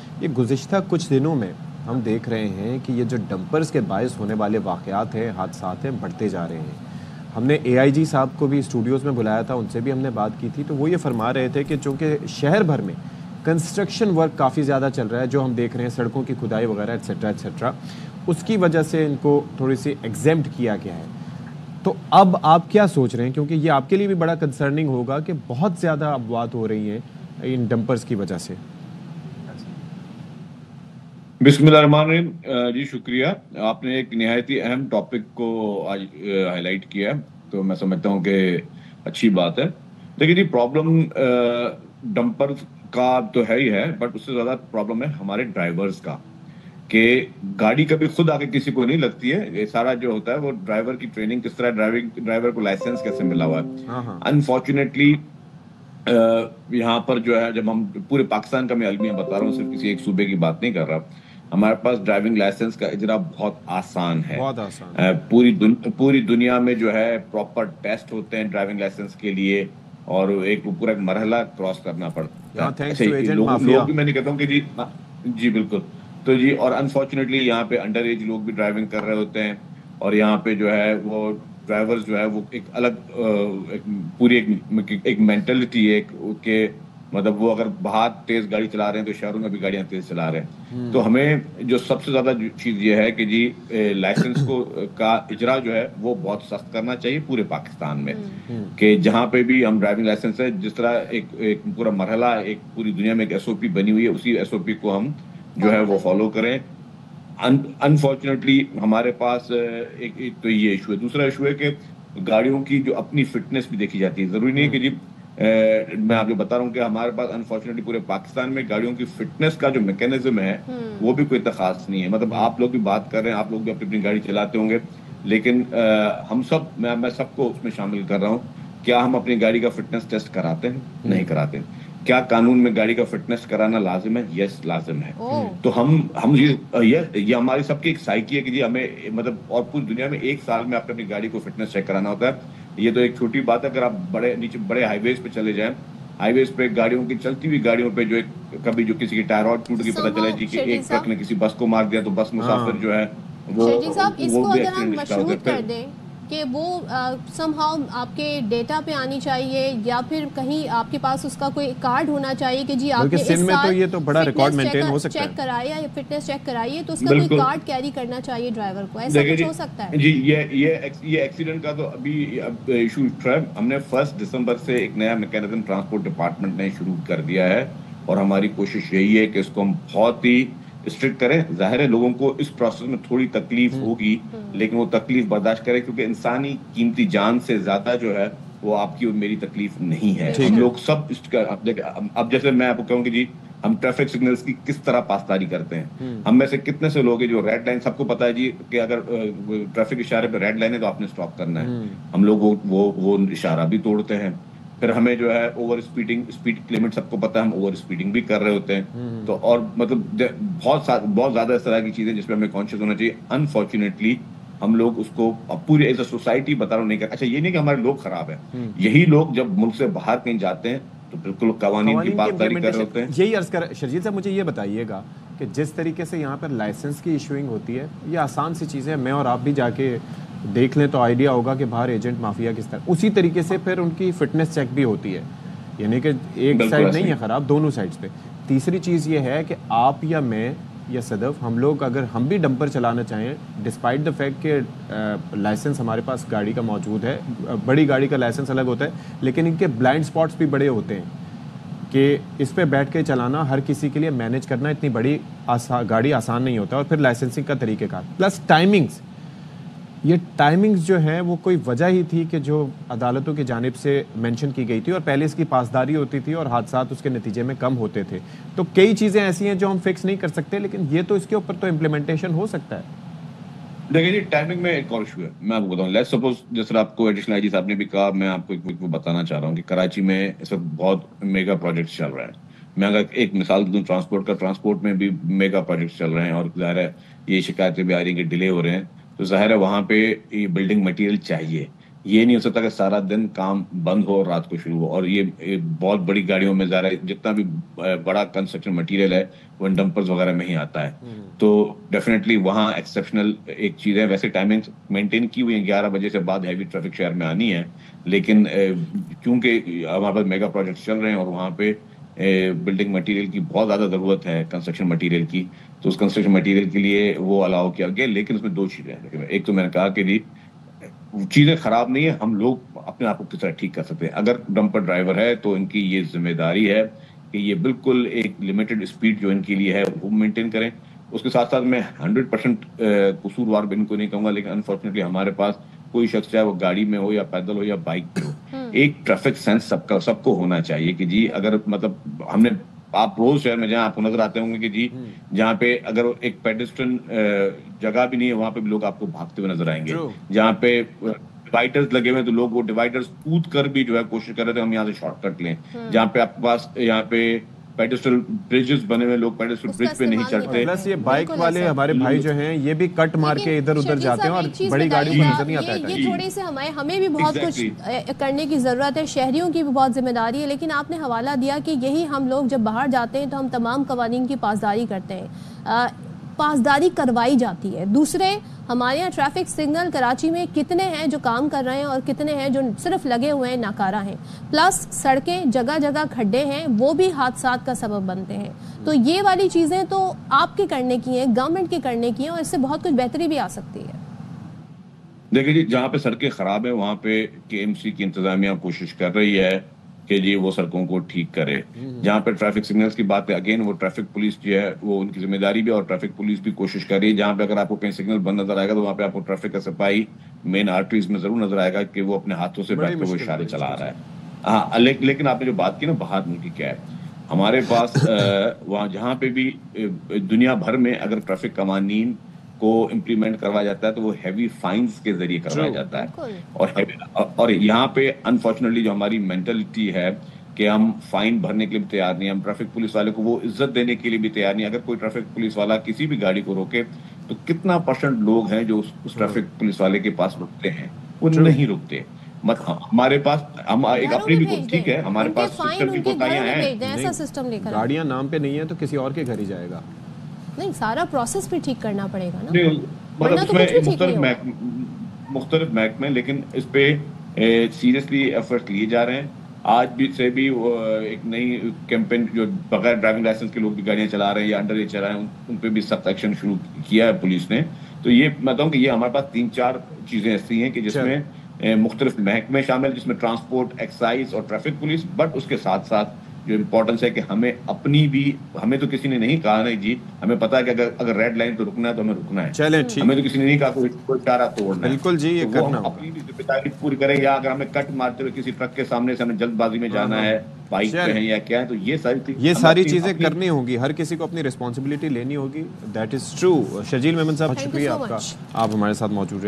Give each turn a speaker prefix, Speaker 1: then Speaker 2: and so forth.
Speaker 1: یہ گزشتہ کچھ دنوں میں ہم دیکھ رہے ہیں کہ یہ جو ڈمپرز کے باعث ہونے والے واقعات ہیں، حادثات ہیں، بڑھتے جا رہے ہیں۔ ہم نے اے آئی جی صاحب کو بھی اسٹوڈیوز میں بلایا تھا، ان سے بھی ہم نے بات کی تھی، تو وہ یہ فرما رہے تھے کہ چونکہ شہر بھر میں کنسٹرکشن ورک کافی زیادہ چل رہا ہے، جو ہم دیکھ رہے ہیں سڑکوں کی کھدائی وغیرہ ایٹسیٹرا، اس کی وجہ سے ان کو تھوڑی سی ایگزیمپٹ کیا گیا ہے۔ تو اب آپ کیا سوچ رہے ہیں، کیونکہ یہ آپ کے لیے بھی بڑا کنسرننگ ہوگا کہ بہت زیادہ اموات ہو رہی ہیں ان ڈمپرز کی وجہ سے؟
Speaker 2: بسم اللہ الرحمن الرحیم۔ جی شکریہ، آپ نے ایک نہایتی اہم ٹاپک کو آج ہائی لائٹ کیا ہے، تو میں سمجھتا ہوں کہ اچھی بات ہے۔ دیکھیے جی، پرابلم ڈمپر کا تو ہے ہی ہے، بٹ اس سے زیادہ پرابلم ہے ہمارے ڈرائیورز کا، کہ گاڑی کبھی خود آگے کسی کو نہیں لگتی ہے۔ یہ سارا جو ہوتا ہے وہ ڈرائیور کی ٹریننگ کس طرح، ڈرائیور کو لائسنس کیسے ملا ہوا ہے۔ انفارچونیٹلی یہاں پر جو ہے، جب ہم پورے پاکستان کا میں المیہ بتا رہا ہوں، صرف کسی ایک صوبے کی بات نہیں کر رہا، ہمارے پاس ڈرائیونگ لائسنس کا اجرا بہت آسان ہے۔
Speaker 1: بہت آسان،
Speaker 2: پوری دنیا میں جو ہے پراپر ٹیسٹ ہوتے ہیں ڈرائیونگ لائسنس کے لیے، اور ایک پورا ایک مرحلہ کراس کرنا پڑتا ہے۔ اچھا، لوگ بھی میں نہیں کہتا ہوں کہ جی بالکل، تو جی، اور انفارچونیٹلی یہاں پہ انڈر ایج لوگ بھی ڈرائیونگ کر رہے ہوتے ہیں، اور یہاں پہ جو ہے وہ ڈرائیور جو ہے وہ ایک الگ پوری ایک مینٹلٹی ہے کہ مطلب وہ اگر باہر تیز گاڑی چلا رہے ہیں تو شہروں میں بھی گاڑیاں تیز چلا رہے ہیں۔ تو ہمیں جو سب سے زیادہ چیز یہ ہے کہ جی لائسنس کا اجرا جو ہے وہ بہت سخت کرنا چاہیے پورے پاکستان میں، کہ جہاں پہ بھی ہم ڈرائیونگ لائسنس ہے، جس طرح ایک پورا مرحلہ ایک پوری دنیا میں ایک ایس او پی بنی ہوئی ہے، اسی ایس او پی کو ہم جو ہے وہ فالو کریں۔ انفارچونیٹلی ہمارے پاس ایک تو یہ ایشو ہے۔ دوسرا ایشو ہے کہ گاڑیوں کی جو اپنی فٹنس بھی دیکھی جاتی ہے۔ ضروری نہیں ہے کہ جی، میں آپ کو بتا رہا ہوں کہ ہمارے پاس انفارچونیٹلی پورے پاکستان میں گاڑیوں کی فٹنس کا جو میکینزم ہے وہ بھی کوئی اتنا خاص نہیں ہے۔ مطلب آپ لوگ بھی بات کر رہے ہیں، آپ لوگ بھی اپنی گاڑی چلاتے ہوں گے، لیکن ہم سب، میں سب کو اس میں شامل کر رہا ہوں، کیا ہم اپنی گاڑی کا فٹنس ٹیسٹ کراتے ہیں؟ نہیں کراتے۔ کیا قانون میں گاڑی کا فٹنس کرانا لازم ہے؟ یس، لازم ہے۔ تو ہم یہ ہماری سب کی ایک سائیکی ہے کہ جی ہمیں مطلب، اور پوری دنیا میں ایک سال میں آپ اپنی گاڑی کو فٹنس چیک کرانا ہوتا ہے۔ یہ تو ایک چھوٹی بات ہے، اگر آپ بڑے ہائی ویز پہ چلے جائیں، ہائی ویز پہ گاڑیوں کی، چلتی ہوئی گاڑیوں پہ جو کبھی جو کسی کی ٹائر رڈ ٹوٹ گئی، پتہ چلا جی کہ ایک ٹرک نے کسی بس کو مار دیا، تو بس مسافر جو ہے
Speaker 3: شرجیل صاحب، اس کو
Speaker 2: بھی
Speaker 3: اگر ہم
Speaker 2: ایکسیڈنٹ کا شکار
Speaker 3: مشروط
Speaker 2: ہوتا
Speaker 3: کر
Speaker 2: ہے۔
Speaker 3: دیں کہ وہ سم ہاؤ آپ کے ڈیٹا پہ آنی چاہیے، یا پھر کہیں آپ کے پاس اس کا کوئی کارڈ ہونا چاہیے کہ جی آپ نے اس سال
Speaker 1: یہ تو بڑا ریکارڈ مینٹین ہو سکتا ہے،
Speaker 3: چیک کرایا یا فٹنس چیک کرائیے، تو اس کا کوئی کارڈ کیری کرنا چاہیے ڈرائیور کو، ایسا کچھ ہو سکتا ہے؟
Speaker 2: جی، یہ ایکسیڈنٹ کا تو ابھی ایشو اٹھ رہا ہے۔ ہم نے 1 دسمبر سے ایک نیا میکینزم ٹرانسپورٹ ڈپارٹمنٹ نے شروع کر دیا ہے، اور ہماری کوشش یہی ہے کہ اس کو ہم بہت ہی اسٹرکٹ کریں۔ ظاہر ہے لوگوں کو اس پروسیس میں تھوڑی تکلیف ہوگی، لیکن وہ تکلیف برداشت کریں، کیونکہ انسانی قیمتی جان سے زیادہ جو ہے وہ آپ کی اور میری تکلیف نہیں ہے۔ ہم لوگ سب اب جیسے میں آپ کو کہوں کہ جی ہم ٹریفک سگنلز کی کس طرح پاسداری کرتے ہیں، ہم میں سے کتنے سے لوگ ہیں جو ریڈ لائن، سب کو پتا ہے جی کہ اگر ٹریفک اشارے پہ ریڈ لائن ہے تو آپ نے اسٹاپ کرنا ہے، ہم لوگ وہ اشارہ بھی توڑتے ہیں۔ پھر ہمیں جو ہے اوور اسپیڈ لمٹ سب کو پتا ہے، ہم اوور اسپیڈنگ بھی کر رہے ہوتے ہیں۔ تو اور مطلب بہت زیادہ اس طرح کی چیزیں جس پہ ہمیں کانشیس ہونا چاہیے۔ انفارچونیٹلی ہم لوگ اس کو پوری ایز اے سوسائٹی بتا رہا ہوں نہیں کر۔ اچھا، یہ نہیں کہ ہمارے لوگ خراب ہیں، یہی لوگ جب ملک سے باہر کہیں جاتے ہیں تو بالکل قوانین کی پاسداری کر رہے ہوتے ہیں۔
Speaker 1: یہی عرض کر شرجیل صاحب، مجھے یہ بتائیے گا کہ جس طریقے سے یہاں پر لائسنس کی ایشوئنگ ہوتی ہے، یہ آسان سی چیزیں، میں اور آپ بھی جا کے دیکھ لیں تو آئیڈیا ہوگا کہ باہر ایجنٹ مافیا کس طرح، اسی طریقے سے پھر ان کی فٹنس چیک بھی ہوتی ہے، یعنی کہ ایک سائڈ نہیں ہے خراب، دونوں سائڈز پہ۔ تیسری چیز یہ ہے کہ آپ یا میں یا صدف، ہم لوگ اگر ہم بھی ڈمپر چلانا چاہیں، ڈسپائٹ دا فیکٹ کہ لائسنس ہمارے پاس گاڑی کا موجود ہے، بڑی گاڑی کا لائسنس الگ ہوتا ہے، لیکن ان کے بلائنڈ سپاٹس بھی بڑے ہوتے ہیں کہ اس پہ بیٹھ کے چلانا ہر کسی کے لیے مینیج کرنا اتنی بڑی گاڑی آسان نہیں ہوتا، اور پھر لائسنسنگ کا طریقہ کار پلس ٹائمنگز، یہ ٹائمنگز جو ہیں وہ کوئی وجہ ہی تھی کہ جو عدالتوں کی جانب سے مینشن کی گئی تھی، اور پہلے اس کی پاسداری ہوتی تھی اور حادثات اس کے نتیجے میں کم ہوتے تھے۔ تو کئی چیزیں ایسی ہیں جو ہم فکس نہیں کر سکتے، لیکن یہ تو اس کے اوپر تو امپلیمنٹیشن ہو سکتا ہے۔
Speaker 2: دیکھیں جی، ٹائمنگ میں ایک اور ایشو ہے، میں آپ کو بتاؤں۔ لیٹس سپوز جس طرح آپ کو ایڈیشنل آئی جی صاحب نے بھی کہا، میں آپ کو بتانا چاہ رہا ہوں کہ کراچی میں اس وقت بہت میگا پروجیکٹس چل رہے ہیں۔ میں اگر ایک مثال دوں ٹرانسپورٹ میں بھی میگا پروجیکٹس چل رہے ہیں، اور ظاہر ہے یہ شکایتیں بھی آ رہی ہیں کہ ڈیلے ہو رہے ہیں، تو ظاہر ہے وہاں پہ یہ بلڈنگ مٹیریل چاہیے۔ یہ نہیں ہو سکتا کہ سارا دن کام بند ہو اور رات کو شروع ہو. اور یہ بہت بڑی گاڑیوں میں ظاہر ہے جتنا بھی بڑا کنسٹرکشن مٹیریل ہے وہ ڈمپرز وغیرہ میں ہی آتا ہے. تو ڈیفینیٹلی وہاں ایکسیپشنل ایک چیز ہے. ویسے ٹائمنگ مینٹین کی ہوئی ہے 11 بجے سے بعد ہیوی ٹریفک شہر میں آنی ہے, لیکن کیونکہ ہمارے پاس میگا پروجیکٹس چل رہے ہیں اور وہاں پہ بلڈنگ مٹیریل کی بہت زیادہ ضرورت ہے, کنسٹرکشن مٹیریل کی, تو اس کنسٹرکشن مٹیریل کے لیے وہ الاؤ کیا گیا. لیکن اس میں 2 چیزیں ہیں. ایک تو میں نے کہا کہ جی چیزیں خراب نہیں ہے, ہم لوگ اپنے آپ کو کس طرح ٹھیک کر سکتے ہیں. اگر ڈمپر ڈرائیور ہے تو ان کی یہ ذمہ داری ہے کہ یہ بالکل ایک لمیٹڈ اسپیڈ جو ان کے لیے ہے وہ مینٹین کریں. اس کے ساتھ ساتھ میں 100% قصوروار بھی ان کو نہیں کہوں گا, لیکن انفارچونیٹلی ہمارے پاس کوئی شخص چاہے وہ گاڑی میں ہو یا پیدل ہو یا بائک پہ ہو, ایک ٹریفک سینس سب کو ہونا چاہیے کہ جی اگر مطلب ہم نے آپ روز شہر میں جہاں آپ کو نظر آتے ہوں گے کہ جی جہاں پہ اگر ایک پیڈسٹرن جگہ بھی نہیں ہے وہاں پہ لوگ آپ کو بھاگتے ہوئے نظر آئیں گے. جہاں پہ ڈیوائڈرز لگے ہوئے تو لوگ وہ ڈیوائڈرز کود کر بھی جو ہے کوشش کر رہے تھے ہم یہاں سے شارٹ کٹ لیں. جہاں پہ آپ کے پاس یہاں پہ پیڈسٹل برجز بنے ہوئے, لوگ پیڈسٹل برج پہ نہیں چڑھتے.
Speaker 1: پلس یہ بائک والے ہمارے بھائی جو ہیں یہ بھی کٹ مار کے ادھر ادھر جاتے ہیں اور بڑی گاڑیوں کو نظر نہیں آتا ہے.
Speaker 3: یہ تھوڑے سے ہمیں بھی بہت کچھ کرنے کی ضرورت ہے, شہریوں کی بھی بہت ذمہ داری ہے. لیکن آپ نے حوالہ دیا کہ یہی ہم لوگ جب باہر جاتے ہیں تو ہم تمام قوانین کی پاسداری کرتے ہیں, پاسداری کروائی جاتی ہے. دوسرے ہمارے یہاں ٹریفک سگنل کراچی میں کتنے ہیں جو کام کر رہے ہیں اور کتنے ہیں جو صرف لگے ہوئے ہیں ناکارہ ہیں. پلس سڑکیں جگہ جگہ کھڈے ہیں, وہ بھی حادثات کا سبب بنتے ہیں. تو یہ والی چیزیں تو آپ کے کرنے کی ہیں, گورنمنٹ کے کرنے کی ہیں, اور اس سے بہت کچھ بہتری بھی آ سکتی ہے.
Speaker 2: دیکھیں جی جہاں پہ سڑکیں خراب ہیں وہاں پہ KMC کی انتظامیہ کوشش کر رہی ہے کہ جی وہ سڑکوں کو ٹھیک کرے. جہاں پہ ٹریفک سگنلز کی بات ہے اگین وہ ٹریفک پولیس جو ہے وہ ان کی ذمہ داری بھی, اور ٹریفک پولیس بھی کوشش کر رہی ہے. جہاں پہ اگر آپ کو کہیں سگنل بند نظر آئے گا تو وہاں پہ آپ کو ٹریفک کا سپاہی مین آرٹریز میں ضرور نظر آئے گا کہ وہ اپنے ہاتھوں سے بیٹھ کے وہ اشارے چلا رہا ہے. ہاں لیکن آپ نے جو بات کی نا باہر ملکی کیا ہے, ہمارے پاس وہاں جہاں پہ بھی دنیا بھر میں اگر ٹریفک قوانین کو امپلیمنٹ کروایا جاتا ہے تو وہ ہیوی فائنز کے ذریعے کروایا جاتا ہے. اور یہاں پہ انفارچونیٹلی جو ہماری مینٹلٹی ہے کہ ہم فائن بھرنے کے لیے بھی تیار نہیں, ہم ٹریفک پولیس والے کو وہ عزت دینے کے لیے بھی تیار نہیں. اگر کوئی ٹریفک پولیس والا کسی بھی گاڑی کو روکے تو کتنا % لوگ ہیں جو اس ٹریفک پولیس والے کے پاس رکتے ہیں, وہ نہیں رکتے. ہمارے پاس ہم ایک اپنی بھی ٹھیک ہے ہمارے پاس سسٹم کی کوتاہیاں ہیں,
Speaker 1: گاڑیاں نام پہ نہیں ہیں تو کسی اور کے گھر ہی جائے گا.
Speaker 3: نہیں سارا پروسیس بھی ٹھیک کرنا پڑے گا نا,
Speaker 2: مطلب اس میں مختلف محکمے, لیکن اس پہ سیریسلی ایفرٹ لیے جا رہے ہیں. آج بھی سے بھی ایک نئی کیمپین جو بغیر ڈرائیونگ لائسنس کے لوگ بھی گاڑیاں چلا رہے ہیں یا انڈر ایج چلا رہے ہیں ان پہ بھی سخت ایکشن شروع کیا ہے پولیس نے. تو یہ میں بتاؤں کہ یہ ہمارے پاس 3-4 چیزیں ایسی ہیں کہ جس میں مختلف محکمے شامل, جس میں ٹرانسپورٹ, ایکسائز اور ٹریفک پولیس. بٹ اس کے ساتھ ساتھ جو امپورٹنس ہے کہ ہمیں اپنی بھی, ہمیں تو کسی نے نہیں کہا نہیں جی, ہمیں پتا ہے کہ اگر ریڈ لائن تو رکنا ہے تو ہمیں رکنا ہے. ہمیں تو کسی نے نہیں کہا کوئی چارہ توڑنا ہے.
Speaker 1: بالکل جی, یہ کرنا
Speaker 2: اپنی بھی ذمہ داری پوری کرے. یا اگر ہمیں کٹ مارتے ہوئے کسی ٹرک کے سامنے سے ہمیں جلد بازی میں جانا ہے, بائک پہ ہیں یا کیا ہے, تو یہ
Speaker 1: ساری چیزیں کرنی ہوگی. ہر کسی کو اپنی ریسپانسبلٹی لینی ہوگی. That is true. Shajeel Memon صاحب شکریہ آپ کا, آپ ہمارے ساتھ موجود رہے.